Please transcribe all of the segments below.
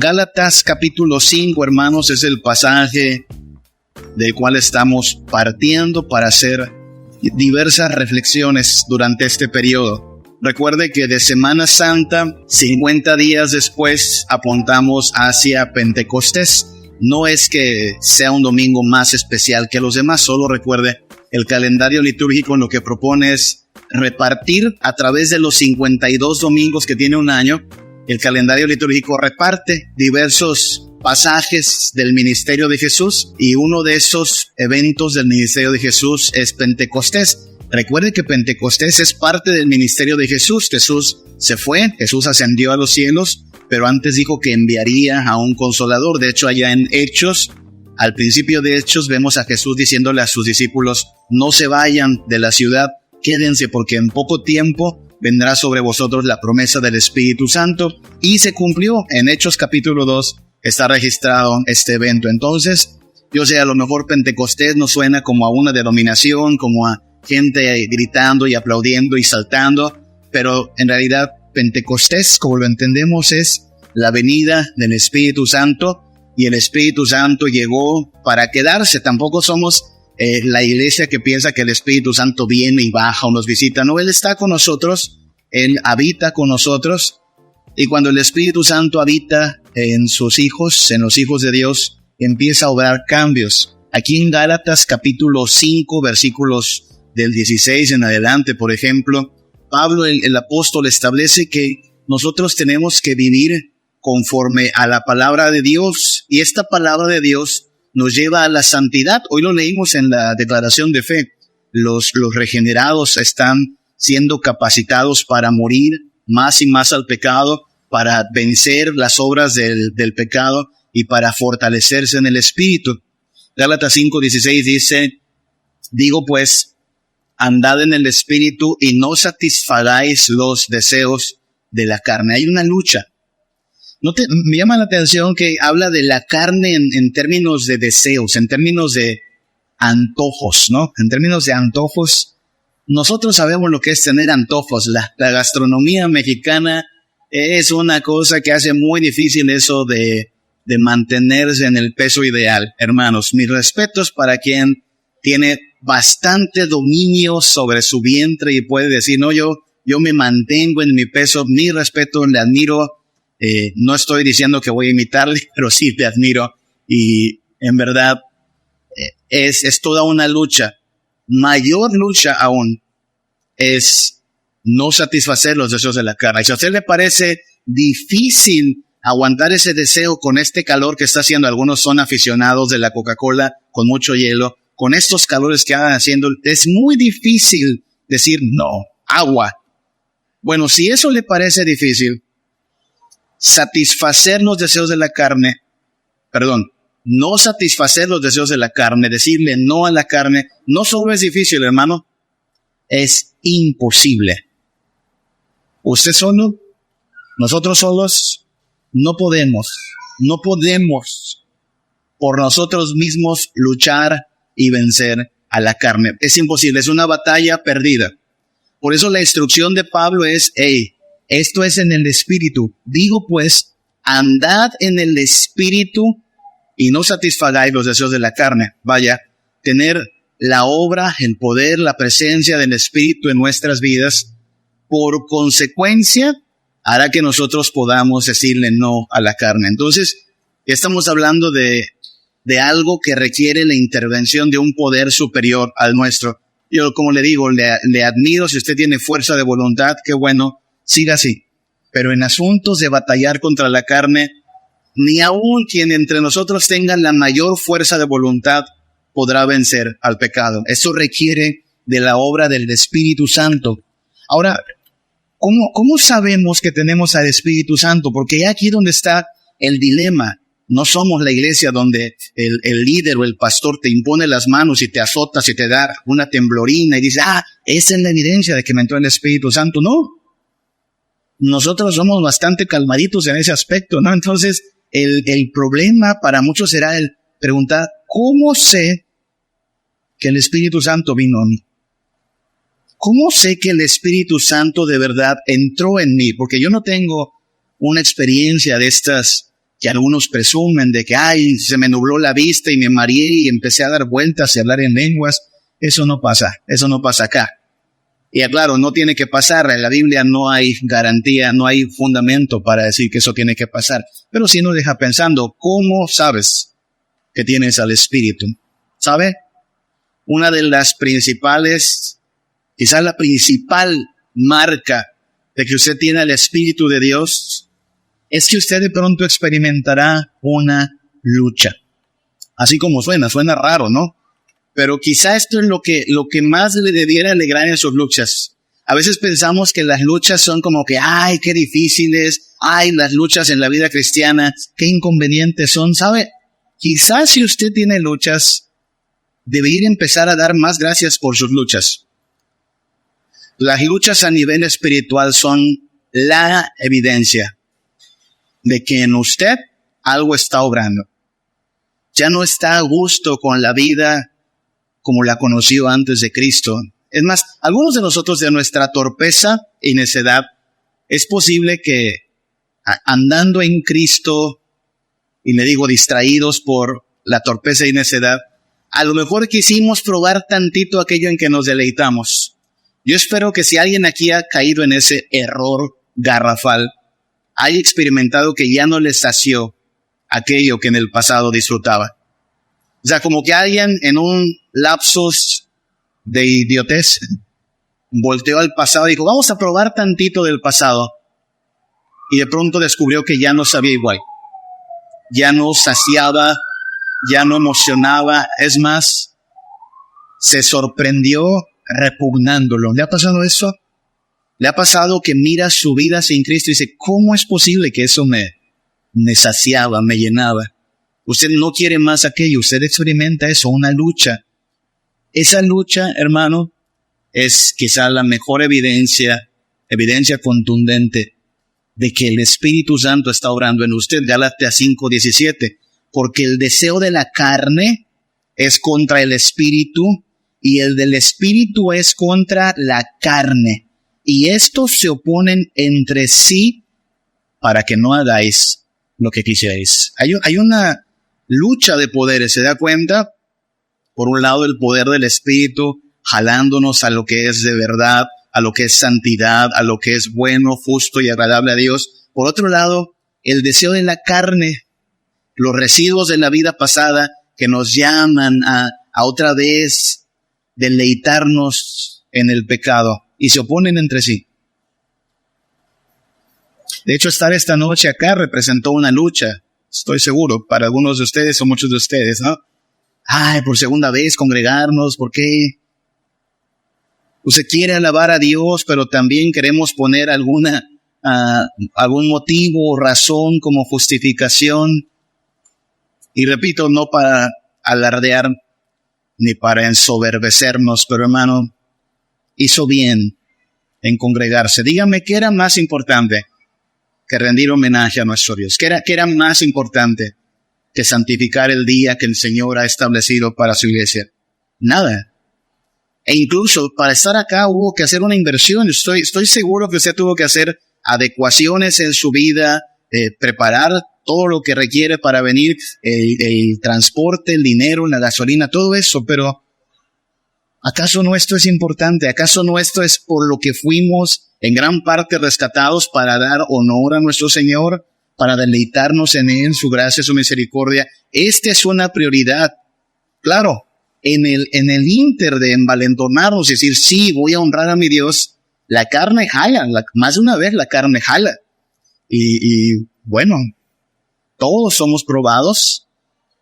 Gálatas capítulo 5, hermanos, es el pasaje del cual estamos partiendo para hacer diversas reflexiones durante este periodo. Recuerde que de Semana Santa, 50 días después, apuntamos hacia Pentecostés. No es que sea un domingo más especial que los demás, solo recuerde, el calendario litúrgico lo que propone es repartir a través de los 52 domingos que tiene un año. El calendario litúrgico reparte diversos pasajes del ministerio de Jesús, y uno de esos eventos del ministerio de Jesús es Pentecostés. Recuerde que Pentecostés es parte del ministerio de Jesús. Jesús se fue, Jesús ascendió a los cielos, pero antes dijo que enviaría a un consolador. De hecho, allá en Hechos, al principio de Hechos, vemos a Jesús diciéndole a sus discípulos: no se vayan de la ciudad, quédense, porque en poco tiempo vendrá sobre vosotros la promesa del Espíritu Santo. Y se cumplió. En Hechos capítulo 2 está registrado este evento. Entonces, yo sé, a lo mejor Pentecostés nos suena como a una denominación, como a gente gritando y aplaudiendo y saltando, pero en realidad Pentecostés, como lo entendemos, es la venida del Espíritu Santo, y el Espíritu Santo llegó para quedarse. Tampoco somos la iglesia que piensa que el Espíritu Santo viene y baja o nos visita. No, Él está con nosotros, Él habita con nosotros, y cuando el Espíritu Santo habita en sus hijos, en los hijos de Dios, empieza a obrar cambios. Aquí en Gálatas capítulo 5, versículos del 16 en adelante, por ejemplo, Pablo, el apóstol, establece que nosotros tenemos que vivir conforme a la palabra de Dios, y esta palabra de Dios nos lleva a la santidad. Hoy lo leímos en la declaración de fe. Los regenerados están siendo capacitados para morir más y más al pecado, para vencer las obras del pecado y para fortalecerse en el Espíritu. Gálatas 5:16 dice: digo pues, andad en el Espíritu y no satisfagáis los deseos de la carne. Hay una lucha. Me llama la atención que habla de la carne en términos de deseos, en términos de antojos, ¿no? En términos de antojos, nosotros sabemos lo que es tener antojos. La gastronomía mexicana es una cosa que hace muy difícil eso de mantenerse en el peso ideal. Hermanos, mis respetos para quien tiene bastante dominio sobre su vientre y puede decir: no, yo me mantengo en mi peso. Mi respeto, le admiro. No estoy diciendo que voy a imitarle, pero sí le admiro, y en verdad es toda una lucha. Mayor lucha aún es no satisfacer los deseos de la carne. Y si a usted le parece difícil aguantar ese deseo con este calor que está haciendo, algunos son aficionados de la Coca-Cola con mucho hielo, con estos calores que andan haciendo, es muy difícil decir no, agua. Bueno, si eso le parece difícil, satisfacer los deseos de la carne, no satisfacer los deseos de la carne, decirle no a la carne, no solo es difícil, hermano, es imposible. Usted solo, nosotros solos, no podemos por nosotros mismos luchar y vencer a la carne. Es imposible, es una batalla perdida. Por eso la instrucción de Pablo es: esto es en el Espíritu. Digo pues, andad en el Espíritu y no satisfagáis los deseos de la carne. Vaya, tener la obra, el poder, la presencia del Espíritu en nuestras vidas, por consecuencia, hará que nosotros podamos decirle no a la carne. Entonces, estamos hablando de algo que requiere la intervención de un poder superior al nuestro. Yo, como le digo, le admiro. Si usted tiene fuerza de voluntad, qué bueno, siga así. Pero en asuntos de batallar contra la carne, ni aun quien entre nosotros tenga la mayor fuerza de voluntad podrá vencer al pecado. Eso requiere de la obra del Espíritu Santo. Ahora, ¿cómo sabemos que tenemos al Espíritu Santo? Porque aquí donde está el dilema. No somos la iglesia donde el líder o el pastor te impone las manos y te azotas y te da una temblorina y dice: esa es la evidencia de que me entró el Espíritu Santo. No. Nosotros somos bastante calmaditos en ese aspecto, ¿no? Entonces, el problema para muchos será el preguntar: ¿cómo sé que el Espíritu Santo vino a mí? ¿Cómo sé que el Espíritu Santo de verdad entró en mí? Porque yo no tengo una experiencia de estas que algunos presumen de que, ay, se me nubló la vista y me mareé y empecé a dar vueltas y a hablar en lenguas. Eso no pasa acá. Y aclaro, no tiene que pasar. En la Biblia no hay garantía, no hay fundamento para decir que eso tiene que pasar. Pero sí nos deja pensando, ¿cómo sabes que tienes al Espíritu? ¿Sabe? Una de las principales, quizás la principal marca de que usted tiene el Espíritu de Dios es que usted de pronto experimentará una lucha. Así como suena raro, ¿no? Pero quizá esto es lo que más le debiera alegrar en sus luchas. A veces pensamos que las luchas son como que, ay, qué difíciles, ay, las luchas en la vida cristiana, qué inconvenientes son. ¿Sabe? Quizás si usted tiene luchas, debería empezar a dar más gracias por sus luchas. Las luchas a nivel espiritual son la evidencia de que en usted algo está obrando. Ya no está a gusto con la vida como la conoció antes de Cristo. Es más, algunos de nosotros de nuestra torpeza y necedad, es posible que andando en Cristo, y le digo distraídos por la torpeza y necedad, a lo mejor quisimos probar tantito aquello en que nos deleitamos. Yo espero que si alguien aquí ha caído en ese error garrafal, haya experimentado que ya no le sació aquello que en el pasado disfrutaba. O sea, como que alguien en un lapsus de idiotez volteó al pasado y dijo, vamos a probar tantito del pasado. Y de pronto descubrió que ya no sabía igual. Ya no saciaba, ya no emocionaba. Es más, se sorprendió repugnándolo. ¿Le ha pasado eso? ¿Le ha pasado que mira su vida sin Cristo y dice, ¿cómo es posible que eso me saciaba, me llenaba? Usted no quiere más aquello, usted experimenta eso, una lucha. Esa lucha, hermano, es quizá la mejor evidencia contundente de que el Espíritu Santo está obrando en usted. Gálatas 5:17, porque el deseo de la carne es contra el Espíritu y el del Espíritu es contra la carne. Y estos se oponen entre sí para que no hagáis lo que quisierais. Hay una lucha de poderes, ¿se da cuenta? Por un lado, el poder del Espíritu jalándonos a lo que es de verdad, a lo que es santidad, a lo que es bueno, justo y agradable a Dios. Por otro lado, el deseo de la carne, los residuos de la vida pasada que nos llaman a otra vez deleitarnos en el pecado y se oponen entre sí. De hecho, estar esta noche acá representó una lucha, estoy seguro, para algunos de ustedes o muchos de ustedes, ¿no? Ay, por segunda vez congregarnos, ¿por qué? Usted quiere alabar a Dios, pero también queremos poner algún motivo o razón como justificación. Y repito, no para alardear ni para ensoberbecernos, pero hermano, hizo bien en congregarse. Dígame, ¿qué era más importante que rendir homenaje a nuestro Dios? ¿Qué era más importante que santificar el día que el Señor ha establecido para su iglesia? Nada. E incluso para estar acá hubo que hacer una inversión. Estoy seguro que usted tuvo que hacer adecuaciones en su vida, preparar todo lo que requiere para venir, el transporte, el dinero, la gasolina, todo eso. Pero ¿acaso no esto es importante? ¿Acaso no esto es por lo que fuimos en gran parte rescatados, para dar honor a nuestro Señor, para deleitarnos en Él, su gracia, su misericordia? Esta es una prioridad. Claro, en el ínter de envalentonarnos y decir, sí, voy a honrar a mi Dios, la carne jala, más de una vez la carne jala. Y bueno, todos somos probados,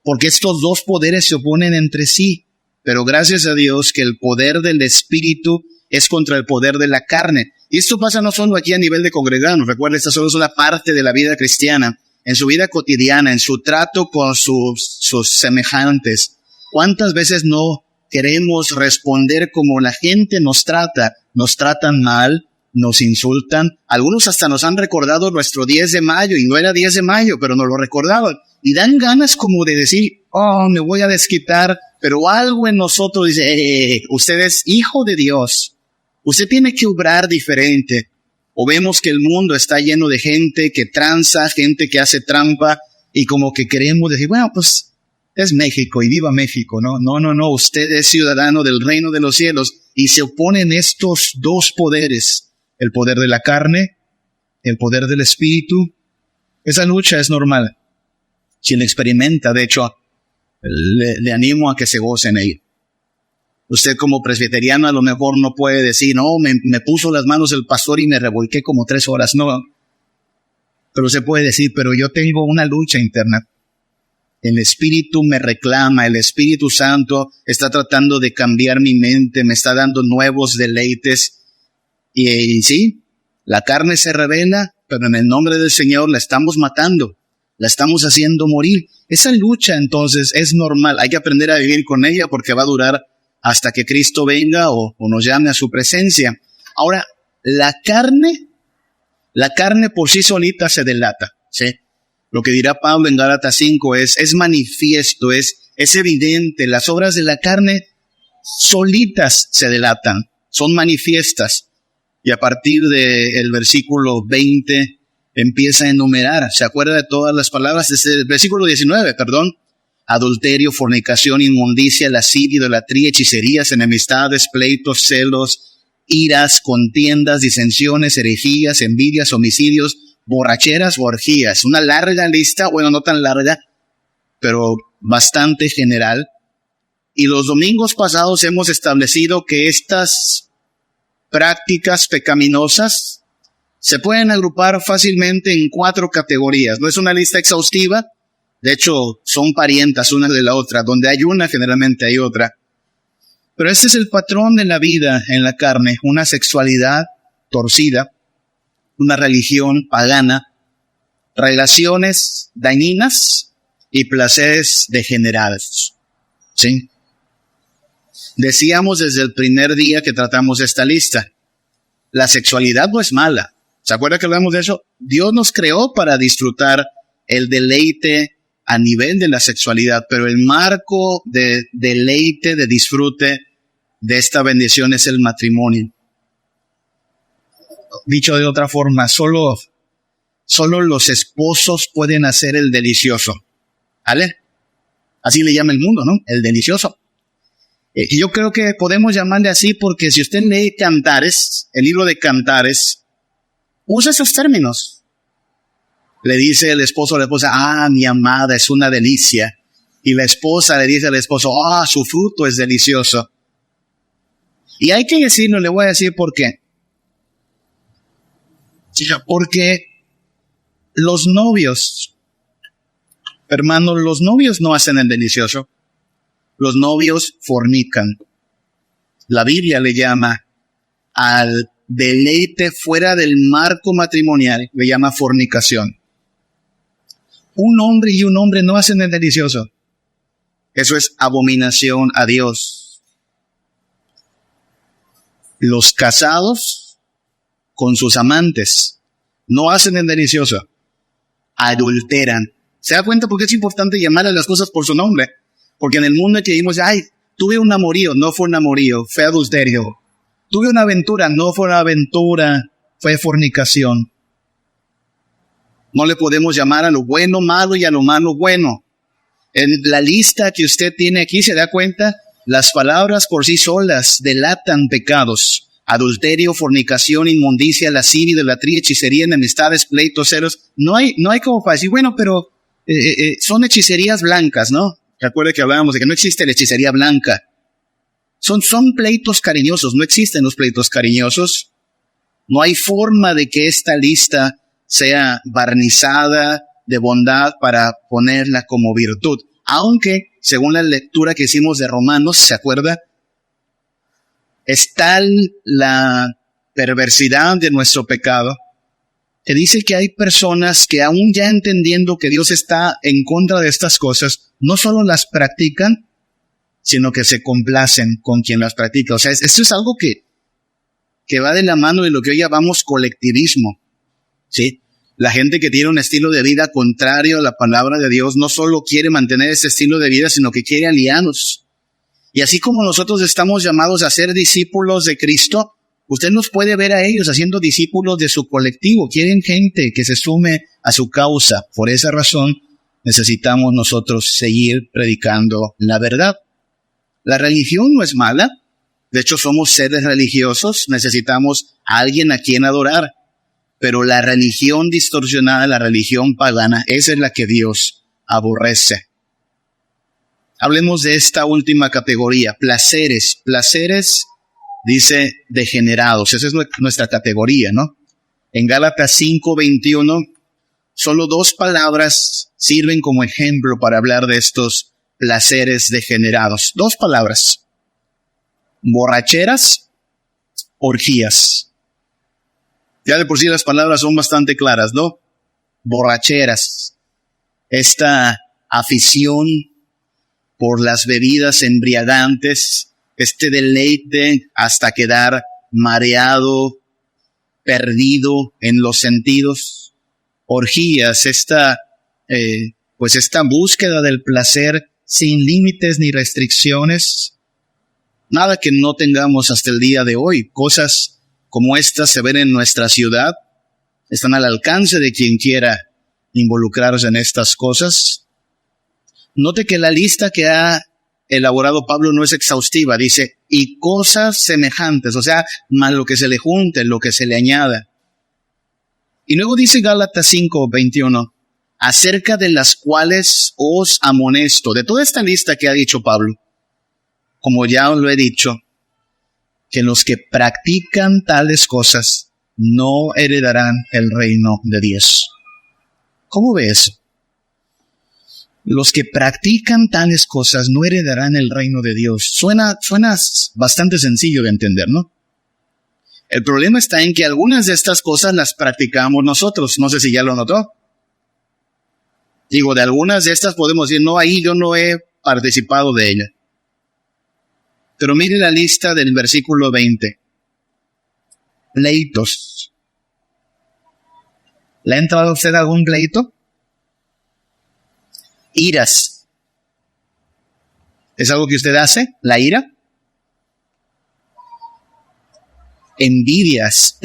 porque estos dos poderes se oponen entre sí. Pero gracias a Dios que el poder del Espíritu es contra el poder de la carne. Y esto pasa no solo aquí a nivel de congregarnos. Recuerda, esta solo es una parte de la vida cristiana. En su vida cotidiana, en su trato con sus semejantes. ¿Cuántas veces no queremos responder como la gente nos trata? Nos tratan mal, nos insultan. Algunos hasta nos han recordado nuestro 10 de mayo, y no era 10 de mayo, pero nos lo recordaban. Y dan ganas como de decir, oh, me voy a desquitar. Pero algo en nosotros dice, usted es hijo de Dios. Usted tiene que obrar diferente. O vemos que el mundo está lleno de gente que tranza, gente que hace trampa. y como que queremos decir, bueno, pues es México y viva México, ¿no? No, usted es ciudadano del reino de los cielos y se oponen estos dos poderes, el poder de la carne, el poder del espíritu. Esa lucha es normal. Si la experimenta, de hecho, le animo a que se goce en ella. Usted como presbiteriano a lo mejor no puede decir, no, me puso las manos el pastor y me revolqué como 3 horas, no. Pero usted puede decir, pero yo tengo una lucha interna. El Espíritu me reclama, el Espíritu Santo está tratando de cambiar mi mente, me está dando nuevos deleites. Y sí, la carne se revela, pero en el nombre del Señor la estamos matando, la estamos haciendo morir. Esa lucha entonces es normal, hay que aprender a vivir con ella porque va a durar hasta que Cristo venga o nos llame a su presencia. Ahora, la carne por sí solita se delata, ¿sí? Lo que dirá Pablo en Gálatas 5 es manifiesto, es evidente. Las obras de la carne solitas se delatan, son manifiestas. Y a partir del versículo 20 empieza a enumerar, ¿se acuerda de todas las palabras? Desde el versículo 19, adulterio, fornicación, inmundicia, lascivia, idolatría, hechicerías, enemistades, pleitos, celos, iras, contiendas, disensiones, herejías, envidias, homicidios, borracheras o orgías. Una larga lista, bueno, no tan larga, pero bastante general. Y los domingos pasados hemos establecido que estas prácticas pecaminosas se pueden agrupar fácilmente en 4 categorías. No es una lista exhaustiva, de hecho son parientas una de la otra. Donde hay una, generalmente hay otra. Pero ese es el patrón de la vida en la carne, una sexualidad torcida, una religión pagana, relaciones dañinas y placeres degenerados. ¿Sí? Decíamos desde el primer día que tratamos esta lista, la sexualidad no es mala. ¿Se acuerda que hablamos de eso? Dios nos creó para disfrutar el deleite a nivel de la sexualidad, pero el marco de deleite, de disfrute de esta bendición es el matrimonio. Dicho de otra forma, solo los esposos pueden hacer el delicioso. ¿Vale? Así le llama el mundo, ¿no? El delicioso. Y yo creo que podemos llamarle así porque si usted lee Cantares, el libro de Cantares, usa esos términos. Le dice el esposo a la esposa, mi amada es una delicia. Y la esposa le dice al esposo, su fruto es delicioso. Y hay que decirlo, le voy a decir por qué. Porque los novios, hermanos, los novios no hacen el delicioso. Los novios fornican. La Biblia le llama al deleite fuera del marco matrimonial, le llama fornicación. Un hombre y un hombre no hacen el delicioso. Eso es abominación a Dios. Los casados con sus amantes no hacen el delicioso. Adulteran. ¿Se da cuenta por qué es importante llamar a las cosas por su nombre? Porque en el mundo en que vivimos, tuve un amorío, no fue un amorío, fue adulterio. Tuve una aventura, no fue una aventura, fue fornicación. No le podemos llamar a lo bueno malo y a lo malo bueno. En la lista que usted tiene aquí, ¿se da cuenta? Las palabras por sí solas delatan pecados. Adulterio, fornicación, inmundicia, lascivia, idolatría, hechicería, enemistades, pleitos, celos. No hay como para decir, bueno, pero son hechicerías blancas, ¿no? Recuerde que hablábamos de que no existe la hechicería blanca. Son pleitos cariñosos, no existen los pleitos cariñosos. No hay forma de que esta lista sea barnizada de bondad para ponerla como virtud. Aunque, según la lectura que hicimos de Romanos, ¿se acuerda? Es tal la perversidad de nuestro pecado que dice que hay personas que aún ya entendiendo que Dios está en contra de estas cosas, no solo las practican, sino que se complacen con quien las practica. O sea, esto es algo que va de la mano de lo que hoy llamamos colectivismo, ¿sí? La gente que tiene un estilo de vida contrario a la palabra de Dios no solo quiere mantener ese estilo de vida, sino que quiere aliados. Y así como nosotros estamos llamados a ser discípulos de Cristo, usted nos puede ver a ellos haciendo discípulos de su colectivo. Quieren gente que se sume a su causa. Por esa razón, necesitamos nosotros seguir predicando la verdad. La religión no es mala. De hecho, somos seres religiosos. Necesitamos a alguien a quien adorar. Pero la religión distorsionada, la religión pagana, esa es la que Dios aborrece. Hablemos de esta última categoría, placeres. Placeres, dice, degenerados. Esa es nuestra categoría, ¿no? En Gálatas 5:21, solo 2 palabras sirven como ejemplo para hablar de estos placeres degenerados. 2 palabras. Borracheras, orgías. Ya de por sí las palabras son bastante claras, ¿no? Borracheras. Esta afición por las bebidas embriagantes, este deleite hasta quedar mareado, perdido en los sentidos. Orgías, esta búsqueda del placer sin límites ni restricciones. Nada que no tengamos hasta el día de hoy. Cosas como estas se ven en nuestra ciudad, están al alcance de quien quiera involucrarse en estas cosas. Note que la lista que ha elaborado Pablo no es exhaustiva, dice, y cosas semejantes, o sea, más lo que se le junte, lo que se le añada. Y luego dice Gálatas 5:21, acerca de las cuales os amonesto, de toda esta lista que ha dicho Pablo, como ya os lo he dicho, que los que practican tales cosas no heredarán el reino de Dios. ¿Cómo ve eso? Los que practican tales cosas no heredarán el reino de Dios. Suena bastante sencillo de entender, ¿no? El problema está en que algunas de estas cosas las practicamos nosotros. No sé si ya lo notó. Digo, de algunas de estas podemos decir, no, ahí yo no he participado de ella. Pero mire la lista del versículo 20. Pleitos. ¿Le ha entrado a usted algún pleito? Iras. ¿Es algo que usted hace? ¿La ira? Envidias.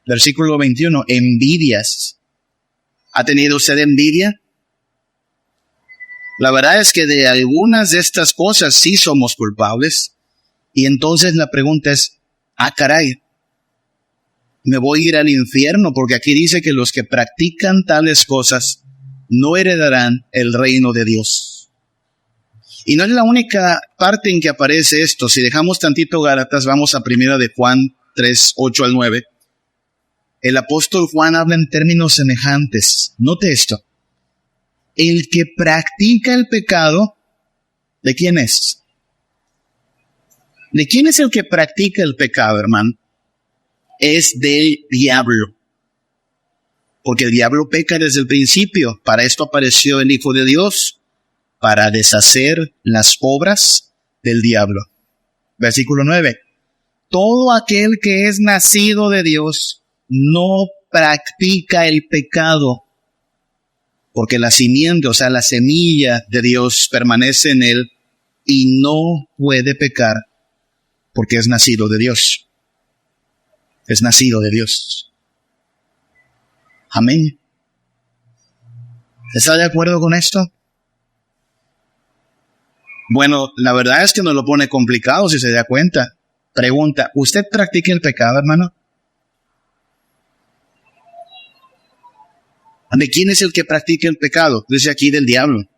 Versículo 21. Envidias. ¿Ha tenido usted envidia? La verdad es que de algunas de estas cosas sí somos culpables. Y entonces la pregunta es, caray, ¿me voy a ir al infierno? Porque aquí dice que los que practican tales cosas no heredarán el reino de Dios. Y no es la única parte en que aparece esto. Si dejamos tantito Gálatas, vamos a 1 de Juan 3:8-9. El apóstol Juan habla en términos semejantes. Note esto. El que practica el pecado, ¿de quién es? ¿De quién es el que practica el pecado, hermano? Es del diablo. Porque el diablo peca desde el principio. Para esto apareció el Hijo de Dios, para deshacer las obras del diablo. Versículo 9. Todo aquel que es nacido de Dios no practica el pecado, porque la simiente, o sea, la semilla de Dios permanece en él y no puede pecar porque es nacido de Dios. Es nacido de Dios. Amén. ¿Está de acuerdo con esto? Bueno, la verdad es que nos lo pone complicado si se da cuenta. Pregunta, ¿usted practica el pecado, hermano? ¿De quién es el que practica el pecado? Dice aquí del diablo.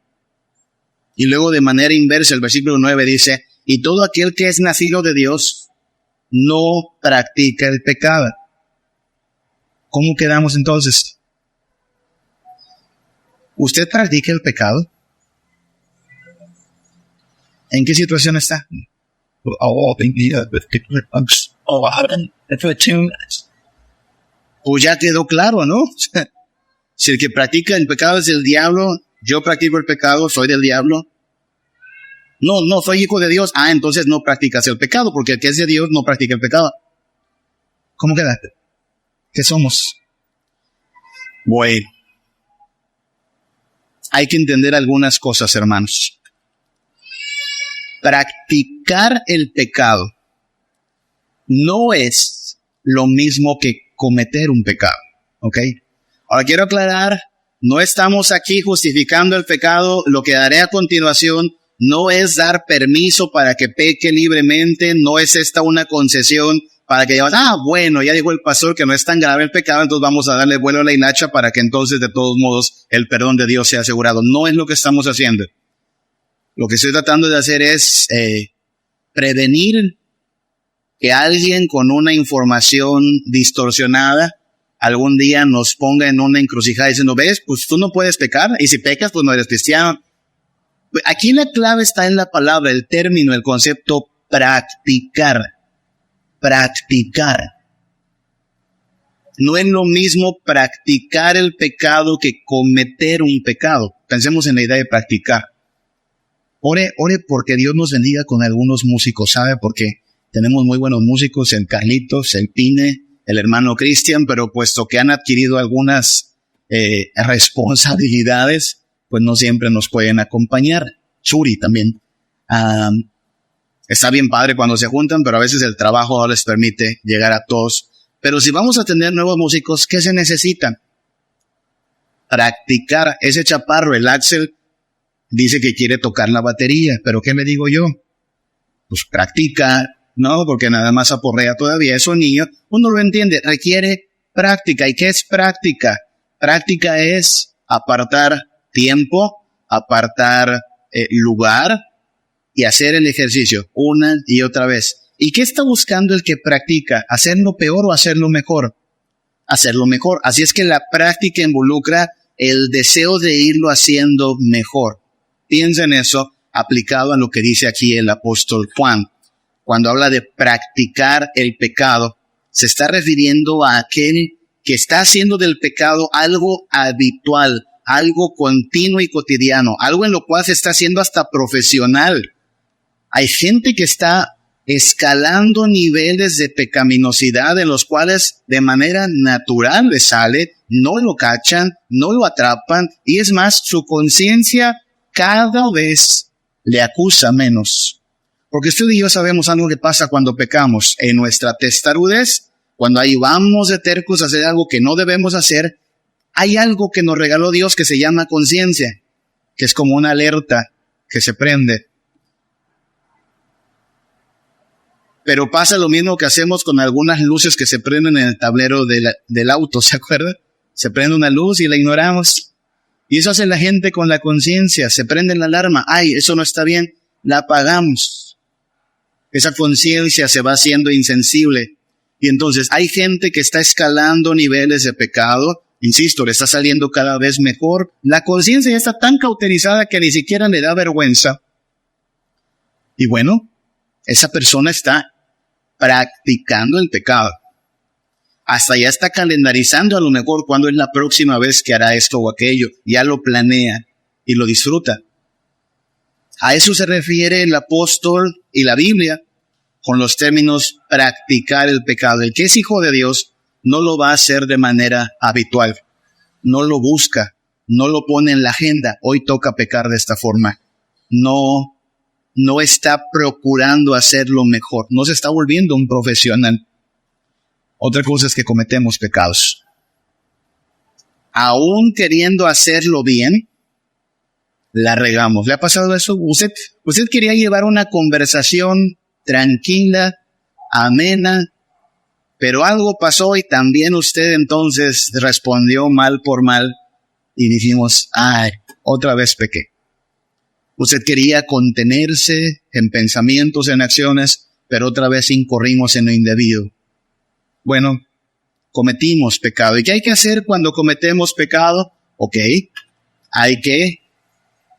Y luego de manera inversa, el versículo 9 dice, y todo aquel que es nacido de Dios no practica el pecado. ¿Cómo quedamos entonces? ¿Usted practica el pecado? ¿En qué situación está? Pues ya quedó claro, ¿no? Si el que practica el pecado es del diablo, yo practico el pecado, soy del diablo. No, soy hijo de Dios. Entonces no practicas el pecado, porque el que es de Dios no practica el pecado. ¿Cómo queda? ¿Qué somos? Bueno, hay que entender algunas cosas, hermanos. Practicar el pecado no es lo mismo que cometer un pecado, ¿ok? Ahora quiero aclarar No estamos aquí justificando el pecado. Lo que daré a continuación no es dar permiso para que peque libremente. No es esta una concesión para que digas, bueno, ya dijo el pastor que no es tan grave el pecado, entonces vamos a darle vuelo a la hilacha para que entonces de todos modos el perdón de Dios sea asegurado. No es lo que estamos haciendo. Lo que estoy tratando de hacer es prevenir que alguien con una información distorsionada algún día nos ponga en una encrucijada diciendo, ves, pues tú no puedes pecar, y si pecas, pues no eres cristiano. Aquí la clave está en la palabra, el término, el concepto practicar. Practicar. No es lo mismo practicar el pecado que cometer un pecado. Pensemos en la idea de practicar. Ore porque Dios nos bendiga con algunos músicos, ¿sabe? Porque tenemos muy buenos músicos, el Carlitos, el Pine, el hermano Cristian, pero puesto que han adquirido algunas responsabilidades, pues no siempre nos pueden acompañar. Churi también. Está bien padre cuando se juntan, pero a veces el trabajo no les permite llegar a todos. Pero si vamos a tener nuevos músicos, ¿qué se necesita? Practicar. Ese chaparro, el Axel, dice que quiere tocar la batería, pero ¿qué le digo yo? Pues practica, ¿no? Porque nada más aporrea todavía, es un niño. Uno lo entiende, requiere práctica. ¿Y qué es práctica? Práctica es apartar tiempo, apartar lugar, y hacer el ejercicio una y otra vez. ¿Y qué está buscando el que practica? ¿Hacerlo peor o hacerlo mejor? Hacerlo mejor. Así es que la práctica involucra el deseo de irlo haciendo mejor. Piensa en eso aplicado a lo que dice aquí el apóstol Juan. Cuando habla de practicar el pecado, se está refiriendo a aquel que está haciendo del pecado algo habitual, algo continuo y cotidiano, algo en lo cual se está haciendo hasta profesional. Hay gente que está escalando niveles de pecaminosidad en los cuales de manera natural le sale, no lo cachan, no lo atrapan, y es más, su conciencia cada vez le acusa menos. Porque usted y yo sabemos algo que pasa cuando pecamos. En nuestra testarudez, cuando ahí vamos de tercos a hacer algo que no debemos hacer, hay algo que nos regaló Dios que se llama conciencia, que es como una alerta que se prende. Pero pasa lo mismo que hacemos con algunas luces que se prenden en el tablero del auto, ¿se acuerdan? Se prende una luz y la ignoramos. Y eso hace la gente con la conciencia. Se prende la alarma. ¡Ay, eso no está bien! La apagamos. Esa conciencia se va haciendo insensible. Y entonces hay gente que está escalando niveles de pecado. Insisto, le está saliendo cada vez mejor. La conciencia ya está tan cauterizada que ni siquiera le da vergüenza. Y bueno, esa persona está practicando el pecado. Hasta ya está calendarizando a lo mejor cuándo es la próxima vez que hará esto o aquello. Ya lo planea y lo disfruta. A eso se refiere el apóstol y la Biblia con los términos practicar el pecado. El que es hijo de Dios no lo va a hacer de manera habitual. No lo busca, no lo pone en la agenda. Hoy toca pecar de esta forma. No está procurando hacerlo mejor. No se está volviendo un profesional. Otra cosa es que cometemos pecados. Aún queriendo hacerlo bien, la regamos. ¿Le ha pasado eso? Usted quería llevar una conversación tranquila, amena, pero algo pasó y también usted entonces respondió mal por mal y dijimos, ¡ay! Otra vez pequé. Usted quería contenerse en pensamientos, en acciones, pero otra vez incorrimos en lo indebido. Bueno, cometimos pecado. ¿Y qué hay que hacer cuando cometemos pecado? Ok, hay que,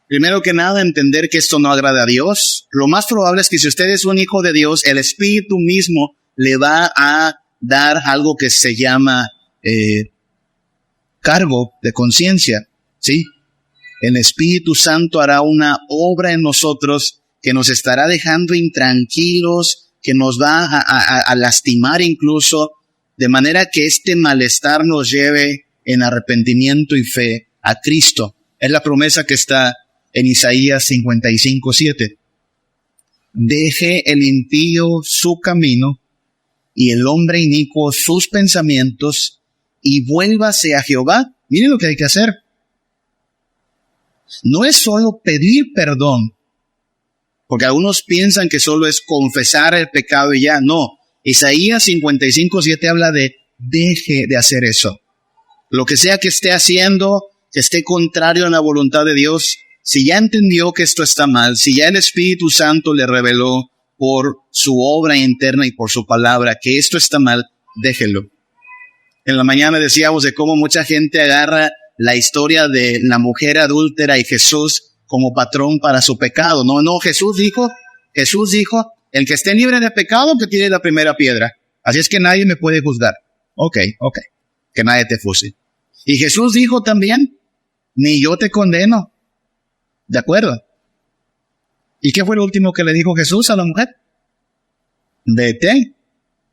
primero que nada, entender que esto no agrada a Dios. Lo más probable es que si usted es un hijo de Dios, el Espíritu mismo le va a dar algo que se llama cargo de conciencia, ¿sí? El Espíritu Santo hará una obra en nosotros que nos estará dejando intranquilos, que nos va a lastimar incluso, de manera que este malestar nos lleve en arrepentimiento y fe a Cristo. Es la promesa que está en Isaías 55:7. Deje el impío su camino y el hombre inicuo sus pensamientos y vuélvase a Jehová. Miren lo que hay que hacer. No es solo pedir perdón, porque algunos piensan que solo es confesar el pecado y ya. No, Isaías 55:7 habla de deje de hacer eso. Lo que sea que esté haciendo, que esté contrario a la voluntad de Dios, si ya entendió que esto está mal, si ya el Espíritu Santo le reveló por su obra interna y por su palabra que esto está mal, déjelo. En la mañana decíamos de cómo mucha gente agarra la historia de la mujer adúltera y Jesús como patrón para su pecado. No, Jesús dijo, el que esté libre de pecado que tire la primera piedra. Así es que nadie me puede juzgar. Ok, que nadie te juzgue. Y Jesús dijo también, ni yo te condeno. ¿De acuerdo? ¿Y qué fue lo último que le dijo Jesús a la mujer? Vete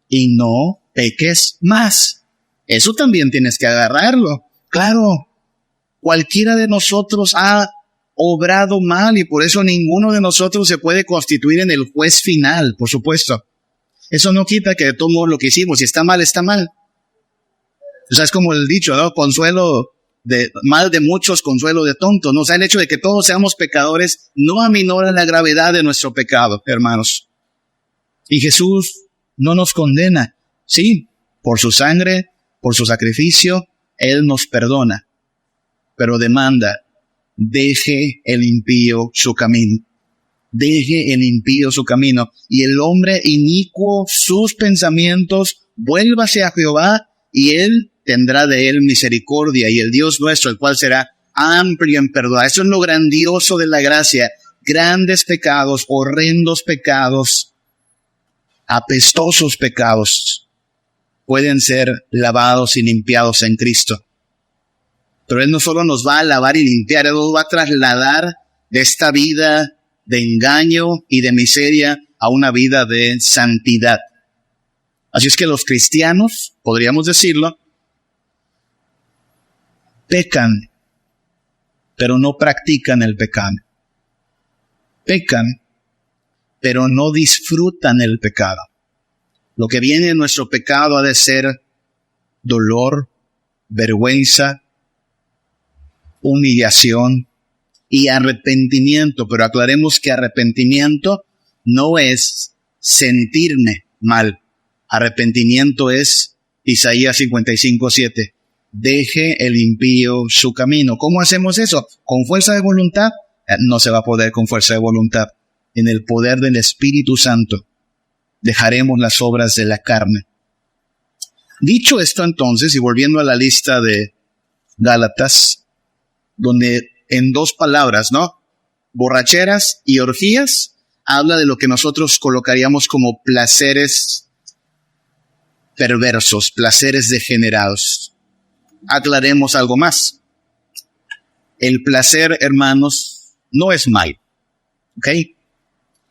y no peques más. Eso también tienes que agarrarlo. Claro, cualquiera de nosotros ha obrado mal y por eso ninguno de nosotros se puede constituir en el juez final, por supuesto. Eso no quita que de todo modo lo que hicimos, si está mal, está mal. O sea, es como el dicho, ¿no? Consuelo de mal de muchos, consuelo de tontos. ¿No? O sea, el hecho de que todos seamos pecadores no aminora la gravedad de nuestro pecado, hermanos. Y Jesús no nos condena. Sí, por su sangre, por su sacrificio, Él nos perdona. Pero demanda, deje el impío su camino. Deje el impío su camino. Y el hombre inicuo sus pensamientos, vuélvase a Jehová y Él tendrá de él misericordia, y el Dios nuestro, el cual será amplio en perdón. Eso es lo grandioso de la gracia. Grandes pecados, horrendos pecados, apestosos pecados, pueden ser lavados y limpiados en Cristo. Pero Él no solo nos va a lavar y limpiar, Él nos va a trasladar de esta vida de engaño y de miseria a una vida de santidad. Así es que los cristianos, podríamos decirlo, pecan, pero no practican el pecado. Pecan, pero no disfrutan el pecado. Lo que viene de nuestro pecado ha de ser dolor, vergüenza, humillación y arrepentimiento. Pero aclaremos que arrepentimiento no es sentirme mal. Arrepentimiento es Isaías 55:7. Deje el impío su camino. ¿Cómo hacemos eso? ¿Con fuerza de voluntad? No se va a poder con fuerza de voluntad. En el poder del Espíritu Santo dejaremos las obras de la carne. Dicho esto entonces, y volviendo a la lista de Gálatas, donde en dos palabras, ¿no? Borracheras y orgías, habla de lo que nosotros colocaríamos como placeres perversos, placeres degenerados. Aclaremos algo más. El placer, hermanos, no es mal, ¿ok?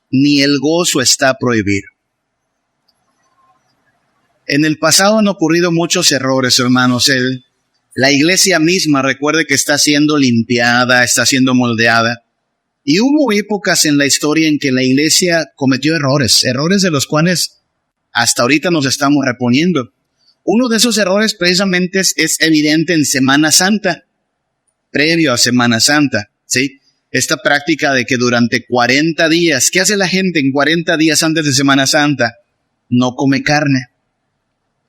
Ni el gozo está prohibido. En el pasado han ocurrido muchos errores, hermanos. La iglesia misma, recuerde que está siendo limpiada, está siendo moldeada. Y hubo épocas en la historia en que la iglesia cometió errores de los cuales hasta ahorita nos estamos reponiendo. Uno de esos errores precisamente es evidente en Semana Santa, previo a Semana Santa, ¿sí? Esta práctica de que durante 40 días, ¿qué hace la gente en 40 días antes de Semana Santa? No come carne.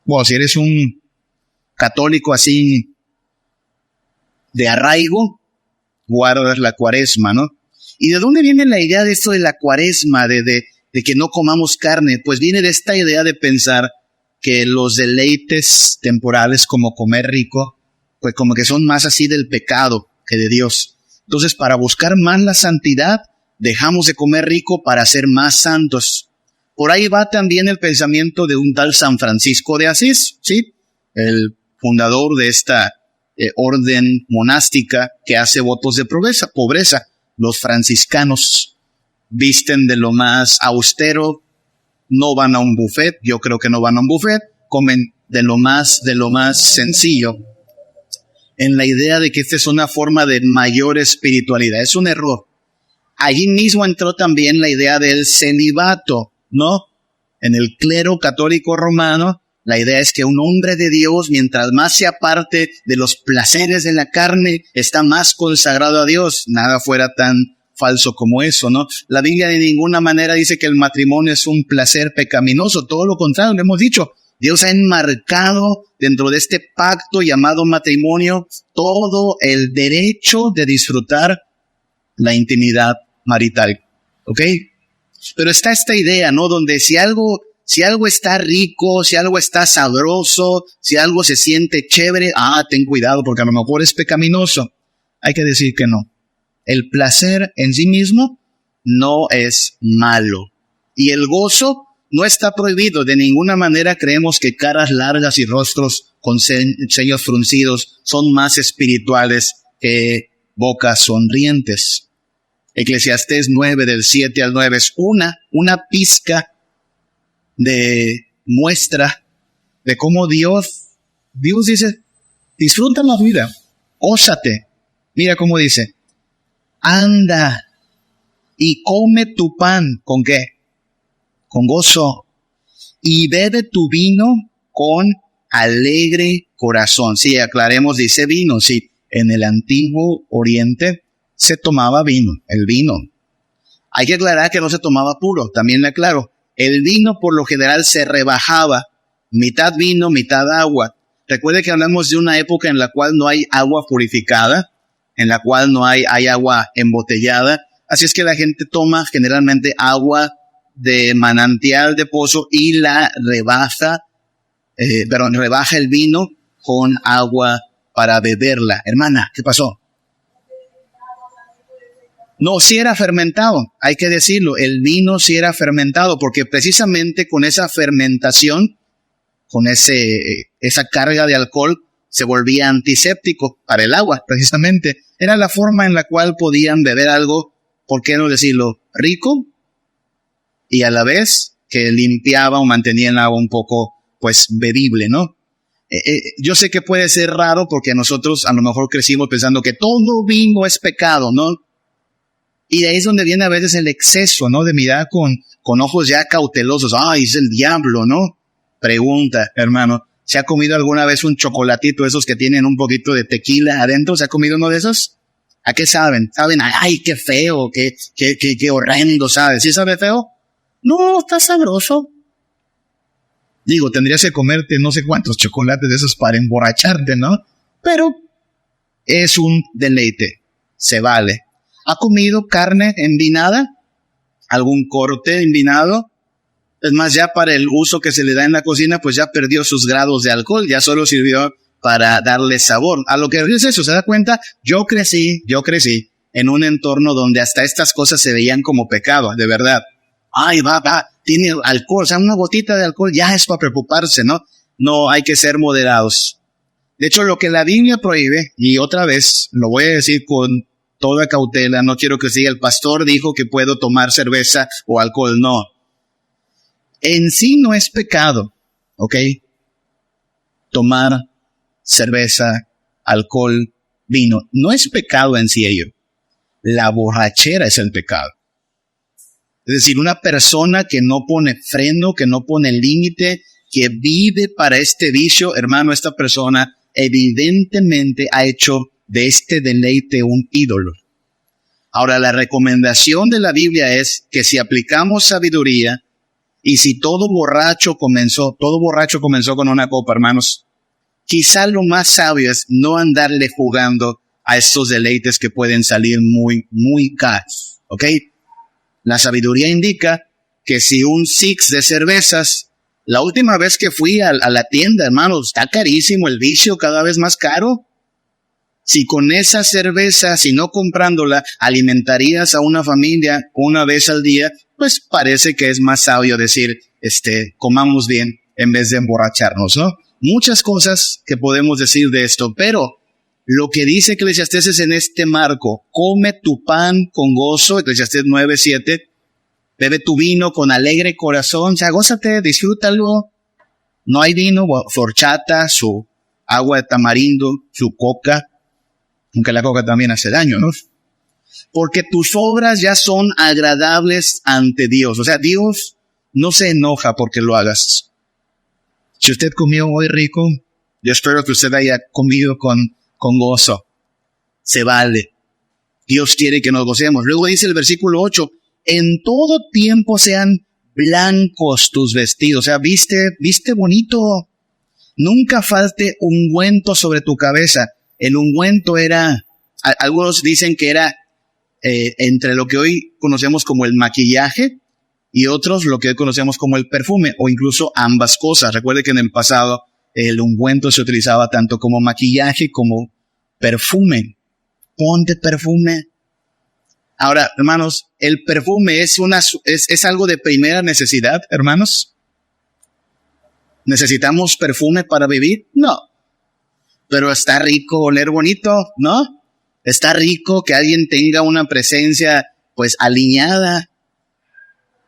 Bueno, si eres un católico así de arraigo, guardas la cuaresma, ¿no? ¿Y de dónde viene la idea de esto de la cuaresma, de que no comamos carne? Pues viene de esta idea de pensar que los deleites temporales como comer rico, pues como que son más así del pecado que de Dios. Entonces, para buscar más la santidad, dejamos de comer rico para ser más santos. Por ahí va también el pensamiento de un tal San Francisco de Asís, ¿sí? El fundador de esta orden monástica que hace votos de pobreza. Los franciscanos visten de lo más austero, no van a un buffet, yo creo que no van a un buffet, comen de lo más sencillo, en la idea de que esta es una forma de mayor espiritualidad. Es un error. Allí mismo entró también la idea del celibato, ¿no? En el clero católico romano La idea es que un hombre de Dios, mientras más se aparte de los placeres de la carne, está más consagrado a Dios. Nada fuera tan falso como eso, ¿no? La Biblia de ninguna manera dice que el matrimonio es un placer pecaminoso. Todo lo contrario, lo hemos dicho. Dios ha enmarcado dentro de este pacto llamado matrimonio todo el derecho de disfrutar la intimidad marital. ¿Ok? Pero está esta idea, ¿no? Donde si algo está rico, si algo está sabroso, si algo se siente chévere, ten cuidado porque a lo mejor es pecaminoso. Hay que decir que no. El placer en sí mismo no es malo. Y el gozo no está prohibido. De ninguna manera creemos que caras largas y rostros con sellos fruncidos son más espirituales que bocas sonrientes. Eclesiastés 9, del 7 al 9, es una pizca de muestra de cómo Dios dice, disfruta la vida, gózate. Mira cómo dice, anda y come tu pan, ¿con qué? Con gozo, y bebe tu vino con alegre corazón. Sí, aclaremos, dice vino, sí, en el antiguo Oriente se tomaba vino, el vino. Hay que aclarar que no se tomaba puro, también le aclaro. El vino por lo general se rebajaba, mitad vino, mitad agua. Recuerde que hablamos de una época en la cual no hay agua purificada, en la cual no hay agua embotellada. Así es que la gente toma generalmente agua de manantial, de pozo, y la rebaja el vino con agua para beberla. Hermana, ¿qué pasó? No, sí era fermentado, hay que decirlo, el vino sí era fermentado, porque precisamente con esa fermentación, con esa carga de alcohol, se volvía antiséptico para el agua, precisamente. Era la forma en la cual podían beber algo, ¿por qué no decirlo? Rico, y a la vez que limpiaba o mantenía el agua un poco, pues, bebible, ¿no? Yo sé que puede ser raro porque nosotros a lo mejor crecimos pensando que todo vino es pecado, ¿no? Y de ahí es donde viene a veces el exceso, ¿no? De mirar con ojos ya cautelosos. ¡Ay, es el diablo!, ¿no? Pregunta, hermano, ¿se ha comido alguna vez un chocolatito esos que tienen un poquito de tequila adentro? ¿Se ha comido uno de esos? ¿A qué saben? ¿Saben? ¡Ay, qué feo! ¡Qué horrendo! ¿Sabes? ¿Sí sabe feo? No, está sabroso. Digo, tendrías que comerte no sé cuántos chocolates de esos para emborracharte, ¿no? Pero es un deleite. Se vale. ¿Ha comido carne envinada? ¿Algún corte envinado? Es más, ya para el uso que se le da en la cocina, pues ya perdió sus grados de alcohol, ya solo sirvió para darle sabor. A lo que es eso, ¿se da cuenta? Yo crecí en un entorno donde hasta estas cosas se veían como pecado, de verdad. Ay, va, tiene alcohol, o sea, una gotita de alcohol ya es para preocuparse, ¿no? No, hay que ser moderados. De hecho, lo que la Biblia prohíbe, y otra vez lo voy a decir con toda cautela, no quiero que siga el pastor dijo que puedo tomar cerveza o alcohol, no. En sí no es pecado, ¿ok? Tomar cerveza, alcohol, vino, no es pecado en sí ello. La borrachera es el pecado. Es decir, una persona que no pone freno, que no pone límite, que vive para este vicio, hermano, esta persona evidentemente ha hecho de este deleite un ídolo. Ahora, la recomendación de la Biblia es que si aplicamos sabiduría, y si todo borracho comenzó con una copa, hermanos, quizá lo más sabio es no andarle jugando a estos deleites que pueden salir muy, muy caros, ¿ok? La sabiduría indica que si un six de cervezas, la última vez que fui a la tienda, hermanos, está carísimo el vicio, cada vez más caro. Si con esa cerveza, si no comprándola, alimentarías a una familia una vez al día, pues parece que es más sabio decir, comamos bien en vez de emborracharnos, ¿no? Muchas cosas que podemos decir de esto, pero lo que dice Eclesiastés es en este marco: come tu pan con gozo, Eclesiastés 9:7, bebe tu vino con alegre corazón, o sea, gózate, disfrútalo. No hay vino, horchata, su agua de tamarindo, su coca, aunque la coca también hace daño, ¿no? Porque tus obras ya son agradables ante Dios. O sea, Dios no se enoja porque lo hagas. Si usted comió hoy rico, yo espero que usted haya comido con gozo. Se vale. Dios quiere que nos gocemos. Luego dice el versículo 8, en todo tiempo sean blancos tus vestidos. O sea, viste bonito. Nunca falte ungüento sobre tu cabeza. El ungüento era, algunos dicen que era entre lo que hoy conocemos como el maquillaje y otros lo que hoy conocemos como el perfume, o incluso ambas cosas. Recuerde que en el pasado el ungüento se utilizaba tanto como maquillaje como perfume. Ponte perfume. Ahora, hermanos, el perfume es algo de primera necesidad, hermanos. ¿Necesitamos perfume para vivir? No. Pero está rico oler bonito, ¿no? Está rico que alguien tenga una presencia, pues, alineada.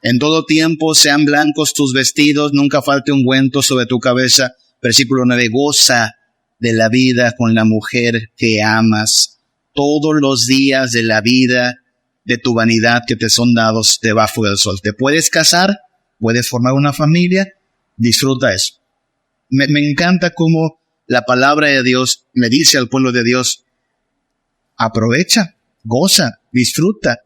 En todo tiempo sean blancos tus vestidos, nunca falte ungüento sobre tu cabeza. Versículo 9, goza de la vida con la mujer que amas todos los días de la vida de tu vanidad que te son dados debajo del sol. Te puedes casar, puedes formar una familia, disfruta eso. Me encanta cómo la palabra de Dios le dice al pueblo de Dios, aprovecha, goza, disfruta.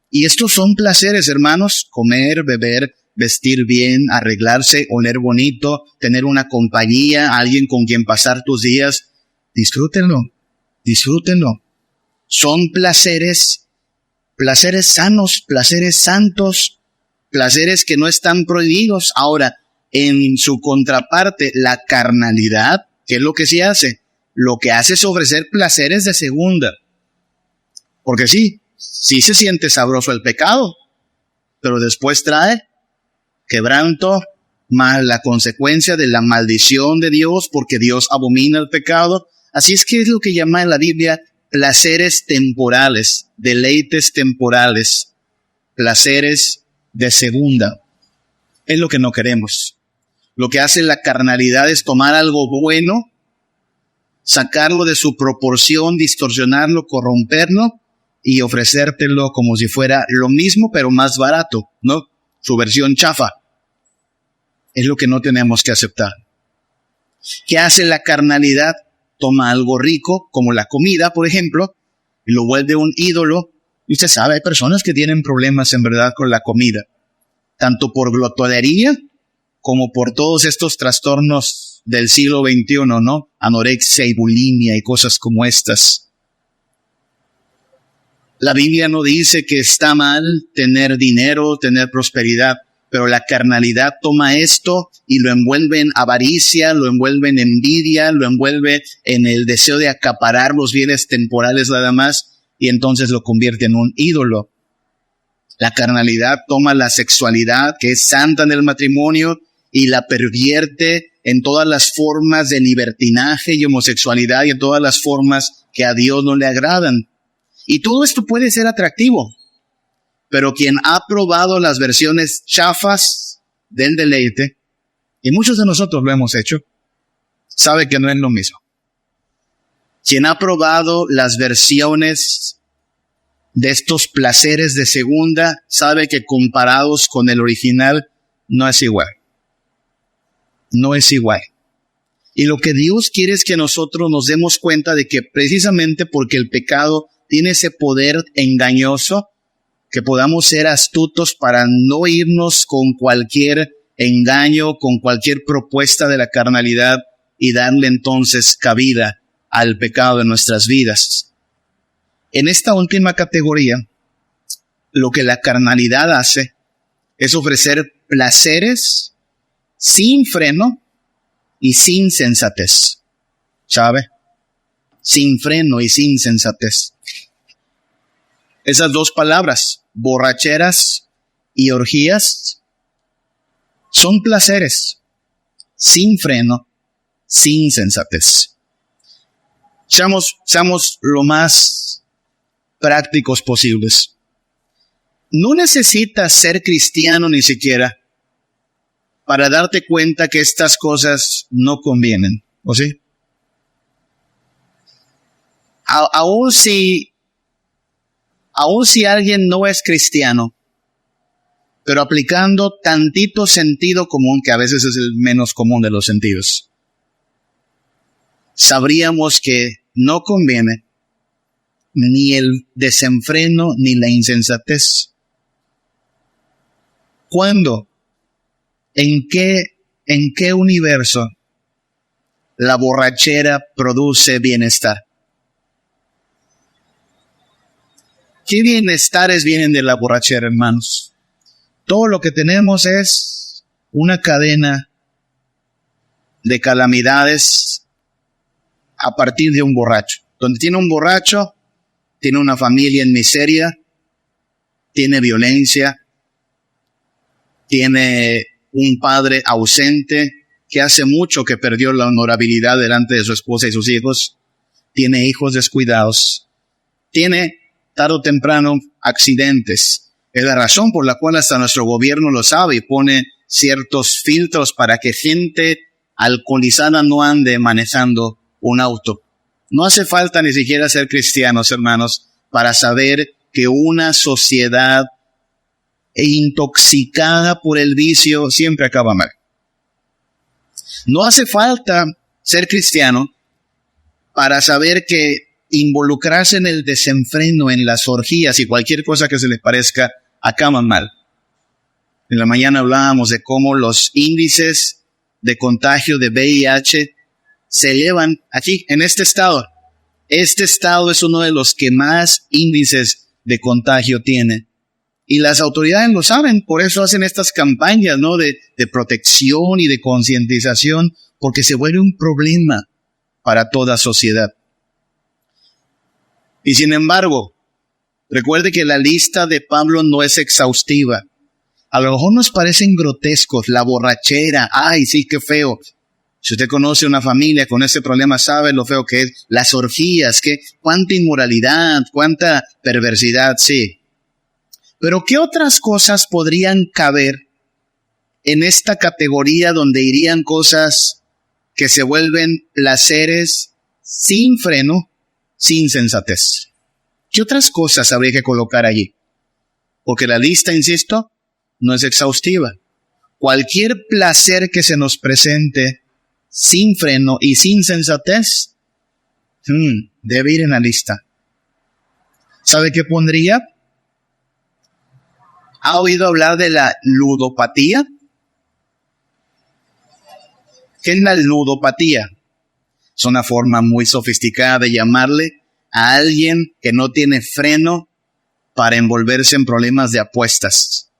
Y estos son placeres, hermanos, comer, beber, vestir bien, arreglarse, oler bonito, tener una compañía, alguien con quien pasar tus días. Disfrútenlo, disfrútenlo. Son placeres sanos, placeres santos, placeres que no están prohibidos. Ahora, en su contraparte, la carnalidad, ¿qué es lo que sí hace? Lo que hace es ofrecer placeres de segunda. Porque sí se siente sabroso el pecado, pero después trae quebranto, más la consecuencia de la maldición de Dios, porque Dios abomina el pecado. Así es que es lo que llama en la Biblia placeres temporales, deleites temporales, placeres de segunda. Es lo que no queremos. Lo que hace la carnalidad es tomar algo bueno, sacarlo de su proporción, distorsionarlo, corromperlo y ofrecértelo como si fuera lo mismo, pero más barato, ¿no? Su versión chafa. Es lo que no tenemos que aceptar. ¿Qué hace la carnalidad? Toma algo rico, como la comida, por ejemplo, y lo vuelve un ídolo. Y usted sabe, hay personas que tienen problemas en verdad con la comida, tanto por glotonería como por todos estos trastornos del siglo XXI, ¿no? Anorexia y bulimia y cosas como estas. La Biblia no dice que está mal tener dinero, tener prosperidad, pero la carnalidad toma esto y lo envuelve en avaricia, lo envuelve en envidia, lo envuelve en el deseo de acaparar los bienes temporales nada más, y entonces lo convierte en un ídolo. La carnalidad toma la sexualidad, que es santa en el matrimonio, y la pervierte en todas las formas de libertinaje y homosexualidad y en todas las formas que a Dios no le agradan. Y todo esto puede ser atractivo, pero quien ha probado las versiones chafas del deleite, y muchos de nosotros lo hemos hecho, sabe que no es lo mismo. Quien ha probado las versiones de estos placeres de segunda, sabe que comparados con el original, no es igual. No es igual. Y lo que Dios quiere es que nosotros nos demos cuenta de que precisamente porque el pecado tiene ese poder engañoso, que podamos ser astutos para no irnos con cualquier engaño, con cualquier propuesta de la carnalidad y darle entonces cabida al pecado de nuestras vidas. En esta última categoría, lo que la carnalidad hace es ofrecer placeres sin freno y sin sensatez. ¿Sabe? Sin freno y sin sensatez. Esas dos palabras, borracheras y orgías, son placeres sin freno, sin sensatez. Seamos lo más prácticos posibles. No necesitas ser cristiano ni siquiera para darte cuenta que estas cosas no convienen, ¿o sí? Aún si alguien no es cristiano, pero aplicando tantito sentido común, que a veces es el menos común de los sentidos, sabríamos que no conviene ni el desenfreno ni la insensatez. ¿Cuándo? ¿En qué universo la borrachera produce bienestar? ¿Qué bienestares vienen de la borrachera, hermanos? Todo lo que tenemos es una cadena de calamidades a partir de un borracho. Donde tiene un borracho, tiene una familia en miseria, tiene violencia, tiene un padre ausente que hace mucho que perdió la honorabilidad delante de su esposa y sus hijos, tiene hijos descuidados, tiene tarde o temprano accidentes. Es la razón por la cual hasta nuestro gobierno lo sabe y pone ciertos filtros para que gente alcoholizada no ande manejando un auto. No hace falta ni siquiera ser cristianos, hermanos, para saber que una sociedad intoxicada por el vicio siempre acaba mal. No hace falta ser cristiano para saber que involucrarse en el desenfreno, en las orgías y cualquier cosa que se les parezca, acaban mal. En la mañana hablábamos de cómo los índices de contagio de VIH se elevan aquí, en este estado. Este estado es uno de los que más índices de contagio tiene. Y las autoridades lo saben, por eso hacen estas campañas, ¿no?, de protección y de concientización, porque se vuelve un problema para toda sociedad. Y sin embargo, recuerde que la lista de Pablo no es exhaustiva. A lo mejor nos parecen grotescos, la borrachera, ¡ay, sí, qué feo! Si usted conoce una familia con ese problema, sabe lo feo que es. Las orgías, cuánta inmoralidad, cuánta perversidad, sí. Pero ¿qué otras cosas podrían caber en esta categoría donde irían cosas que se vuelven placeres sin freno, sin sensatez? ¿Qué otras cosas habría que colocar allí? Porque la lista, insisto, no es exhaustiva. Cualquier placer que se nos presente sin freno y sin sensatez, debe ir en la lista. ¿Sabe qué pondría? ¿Ha oído hablar de la ludopatía? ¿Qué es la ludopatía? Es una forma muy sofisticada de llamarle a alguien que no tiene freno para envolverse en problemas de apuestas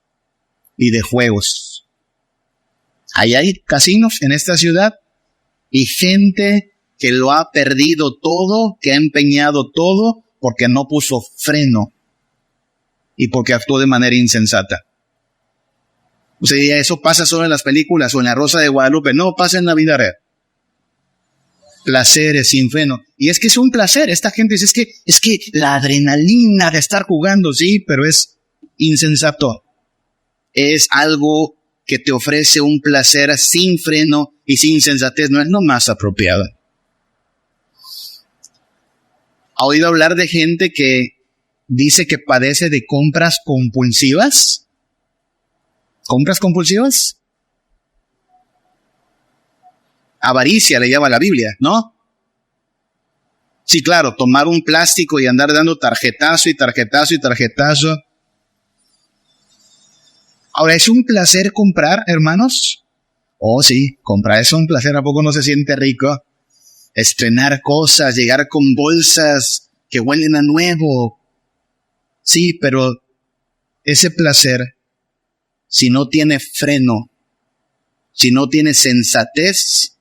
y de juegos. Ahí hay casinos en esta ciudad y gente que lo ha perdido todo, que ha empeñado todo porque no puso freno y porque actuó de manera insensata. O sea, eso pasa solo en las películas o en La Rosa de Guadalupe. No, pasa en la vida real. Placeres sin freno. Y es que es un placer. Esta gente dice, es que la adrenalina de estar jugando, sí, pero es insensato. Es algo que te ofrece un placer sin freno y sin sensatez. No es lo más apropiado. ¿Ha oído hablar de gente que dice que padece de compras compulsivas? ¿Compras compulsivas? Avaricia le llama la Biblia, ¿no? Sí, claro, tomar un plástico y andar dando tarjetazo y tarjetazo y tarjetazo. Ahora, ¿es un placer comprar, hermanos? Oh, sí, comprar es un placer. ¿A poco no se siente rico? Estrenar cosas, llegar con bolsas que huelen a nuevo. Sí, pero ese placer, si no tiene freno, si no tiene sensatez,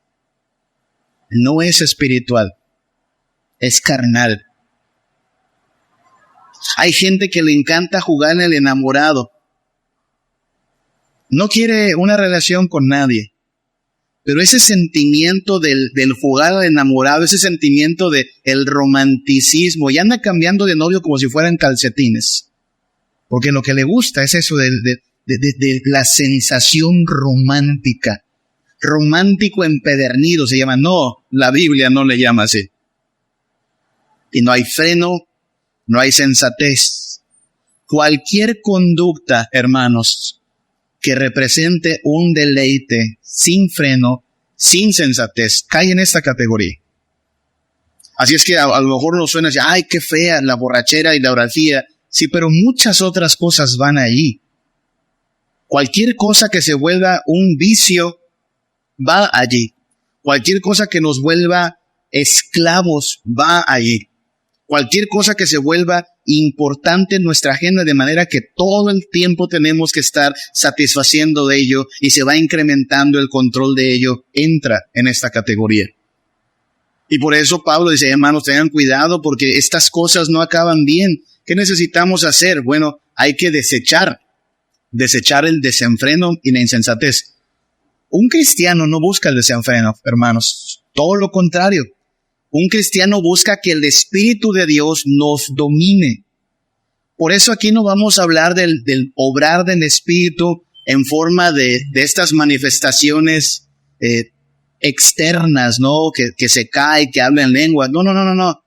no es espiritual, es carnal. Hay gente que le encanta jugar en el enamorado. No quiere una relación con nadie, pero ese sentimiento del jugar al enamorado, ese sentimiento del romanticismo, y anda cambiando de novio como si fueran calcetines, porque lo que le gusta es eso de la sensación romántica. Romántico empedernido se llama. No, la Biblia no le llama así. Y no hay freno, no hay sensatez. Cualquier conducta, hermanos, que represente un deleite sin freno, sin sensatez, cae en esta categoría. Así es que a lo mejor nos suena así, ay, qué fea la borrachera y la orgía. Sí, pero muchas otras cosas van allí. Cualquier cosa que se vuelva un vicio va allí. Cualquier cosa que nos vuelva esclavos va allí. Cualquier cosa que se vuelva importante en nuestra agenda de manera que todo el tiempo tenemos que estar satisfaciendo de ello y se va incrementando el control de ello, entra en esta categoría. Y por eso Pablo dice, hermanos, tengan cuidado porque estas cosas no acaban bien. ¿Qué necesitamos hacer? Bueno, hay que desechar el desenfreno y la insensatez. Un cristiano no busca el desenfreno, hermanos. Todo lo contrario. Un cristiano busca que el Espíritu de Dios nos domine. Por eso aquí no vamos a hablar del obrar del Espíritu en forma de estas manifestaciones externas, ¿no? Que se cae, que habla en lengua. No.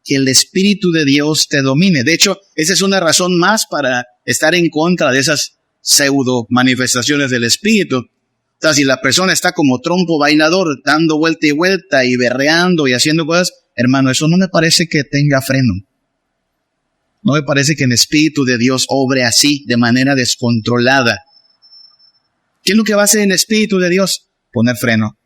Que el Espíritu de Dios te domine. De hecho, esa es una razón más para estar en contra de esas pseudo manifestaciones del Espíritu. O sea, si la persona está como trompo bailador, dando vuelta y vuelta y berreando y haciendo cosas, hermano, eso no me parece que tenga freno. No me parece que el Espíritu de Dios obre así, de manera descontrolada. ¿Qué es lo que va a hacer el Espíritu de Dios? Poner freno,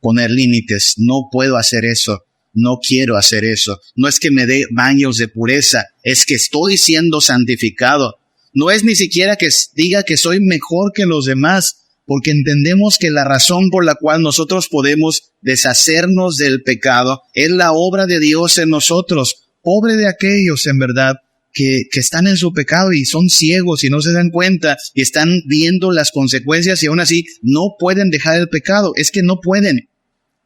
poner límites. No puedo hacer eso. No quiero hacer eso. No es que me dé baños de pureza, es que estoy siendo santificado. No es ni siquiera que diga que soy mejor que los demás, porque entendemos que la razón por la cual nosotros podemos deshacernos del pecado es la obra de Dios en nosotros. Pobre de aquellos, en verdad, que están en su pecado y son ciegos y no se dan cuenta y están viendo las consecuencias y aún así no pueden dejar el pecado. Es que no pueden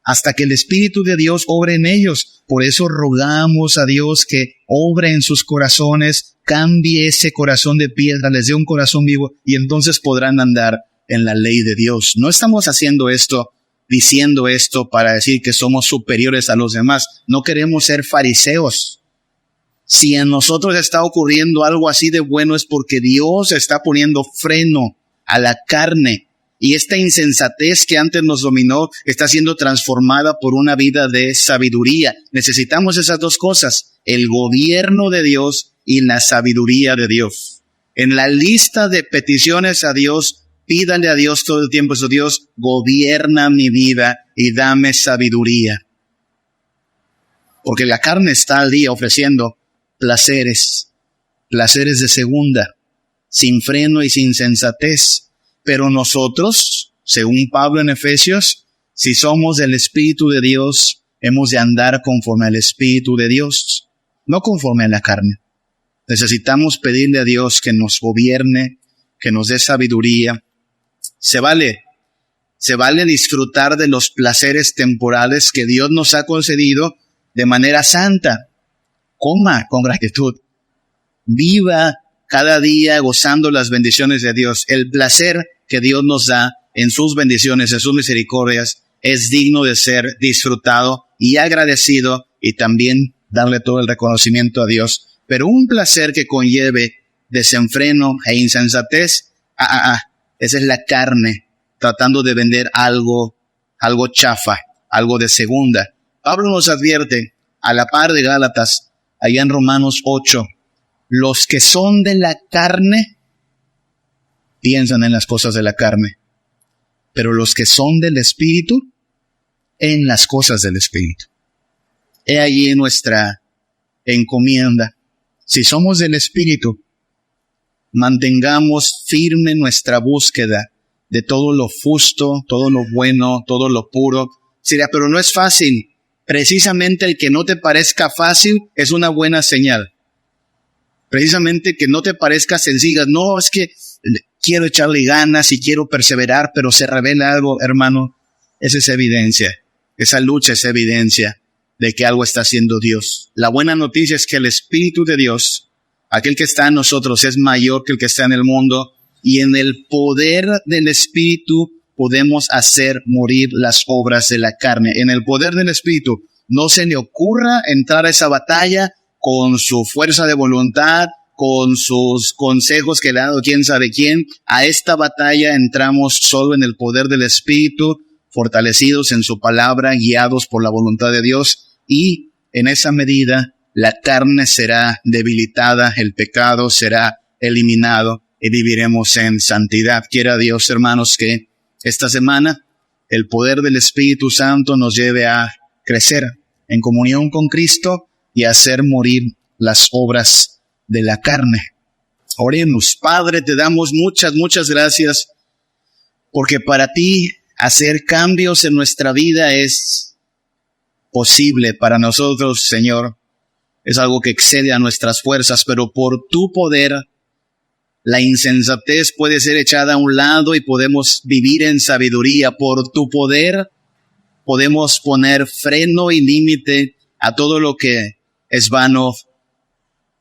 hasta que el Espíritu de Dios obre en ellos. Por eso rogamos a Dios que obre en sus corazones, cambie ese corazón de piedra, les dé un corazón vivo y entonces podrán andar en la ley de Dios. No estamos haciendo esto, diciendo esto para decir que somos superiores a los demás. No queremos ser fariseos. Si en nosotros está ocurriendo algo así de bueno es porque Dios está poniendo freno a la carne y esta insensatez que antes nos dominó está siendo transformada por una vida de sabiduría. Necesitamos esas dos cosas, el gobierno de Dios y la sabiduría de Dios. En la lista de peticiones a Dios, pídale a Dios todo el tiempo, eso, Dios, gobierna mi vida y dame sabiduría. Porque la carne está al día ofreciendo placeres de segunda, sin freno y sin sensatez. Pero nosotros, según Pablo en Efesios, si somos del Espíritu de Dios, hemos de andar conforme al Espíritu de Dios, no conforme a la carne. Necesitamos pedirle a Dios que nos gobierne, que nos dé sabiduría. Se vale disfrutar de los placeres temporales que Dios nos ha concedido de manera santa. Coma con gratitud. Viva cada día gozando las bendiciones de Dios. El placer que Dios nos da en sus bendiciones, en sus misericordias, es digno de ser disfrutado y agradecido y también darle todo el reconocimiento a Dios. Pero un placer que conlleve desenfreno e insensatez, esa es la carne tratando de vender algo chafa, algo de segunda. Pablo nos advierte, a la par de Gálatas, allá en Romanos 8, los que son de la carne piensan en las cosas de la carne, pero los que son del Espíritu, en las cosas del Espíritu. He allí nuestra encomienda. Si somos del Espíritu, mantengamos firme nuestra búsqueda de todo lo justo, todo lo bueno, todo lo puro. Dirá, pero no es fácil. Precisamente el que no te parezca fácil es una buena señal. Precisamente que no te parezca sencilla. No, es que quiero echarle ganas y quiero perseverar, pero se revela algo, hermano. Esa es evidencia. Esa lucha es evidencia de que algo está haciendo Dios. La buena noticia es que el Espíritu de Dios, aquel que está en nosotros, es mayor que el que está en el mundo, y en el poder del Espíritu podemos hacer morir las obras de la carne. En el poder del Espíritu no se le ocurra entrar a esa batalla con su fuerza de voluntad, con sus consejos que le ha dado quién sabe quién. A esta batalla entramos solo en el poder del Espíritu, fortalecidos en su palabra, guiados por la voluntad de Dios, y en esa medida la carne será debilitada, el pecado será eliminado y viviremos en santidad. Quiera Dios, hermanos, que esta semana el poder del Espíritu Santo nos lleve a crecer en comunión con Cristo y a hacer morir las obras de la carne. Oremos. Padre, te damos muchas gracias, porque para ti hacer cambios en nuestra vida es posible para nosotros, Señor. Es algo que excede a nuestras fuerzas, pero por tu poder, la insensatez puede ser echada a un lado y podemos vivir en sabiduría. Por tu poder, podemos poner freno y límite a todo lo que es vano,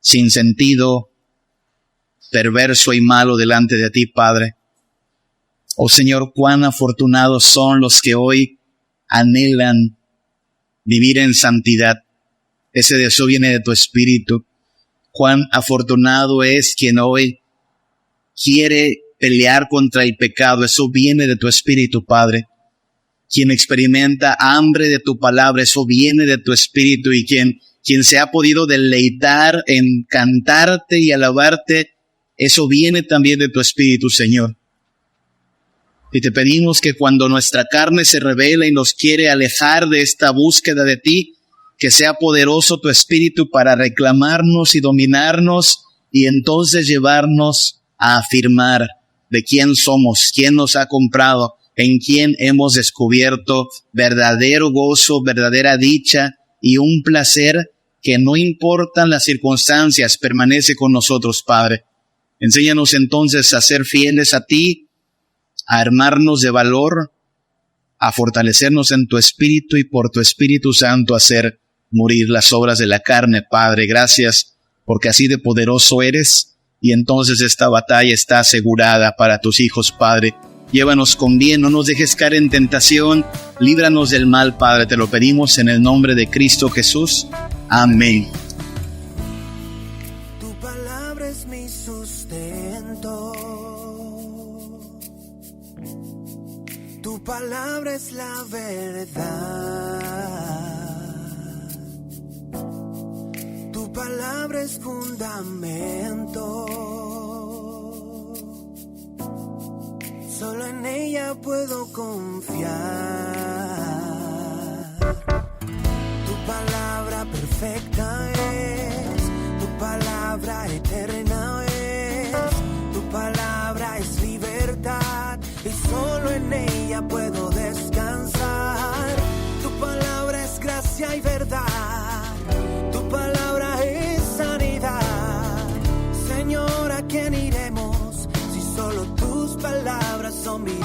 sin sentido, perverso y malo delante de ti, Padre. Oh Señor, cuán afortunados son los que hoy anhelan vivir en santidad. Ese deseo viene de tu Espíritu. Cuán afortunado es quien hoy quiere pelear contra el pecado. Eso viene de tu Espíritu, Padre. Quien experimenta hambre de tu palabra, eso viene de tu Espíritu. Y quien se ha podido deleitar en cantarte y alabarte, eso viene también de tu Espíritu, Señor. Y te pedimos que cuando nuestra carne se revela y nos quiere alejar de esta búsqueda de ti, que sea poderoso tu Espíritu para reclamarnos y dominarnos y entonces llevarnos a afirmar de quién somos, quién nos ha comprado, en quién hemos descubierto verdadero gozo, verdadera dicha y un placer que no importan las circunstancias, permanece con nosotros, Padre. Enséñanos entonces a ser fieles a ti, a armarnos de valor, a fortalecernos en tu Espíritu y por tu Espíritu Santo hacer morir las obras de la carne, Padre. Gracias porque así de poderoso eres y entonces esta batalla está asegurada para tus hijos, Padre. Llévanos con bien, no nos dejes caer en tentación, líbranos del mal, Padre. Te lo pedimos en el nombre de Cristo Jesús. Amén. Tu palabra es mi sustento. Tu palabra es la verdad. Tu palabra es fundamento. Solo en ella puedo confiar. Tu palabra perfecta es, tu palabra eterna es, tu palabra es libertad y solo en ella puedo descansar. Tu palabra es gracia y verdad, tu palabra es sanidad. Señor, ¿a quién iremos si solo tus palabras son vida?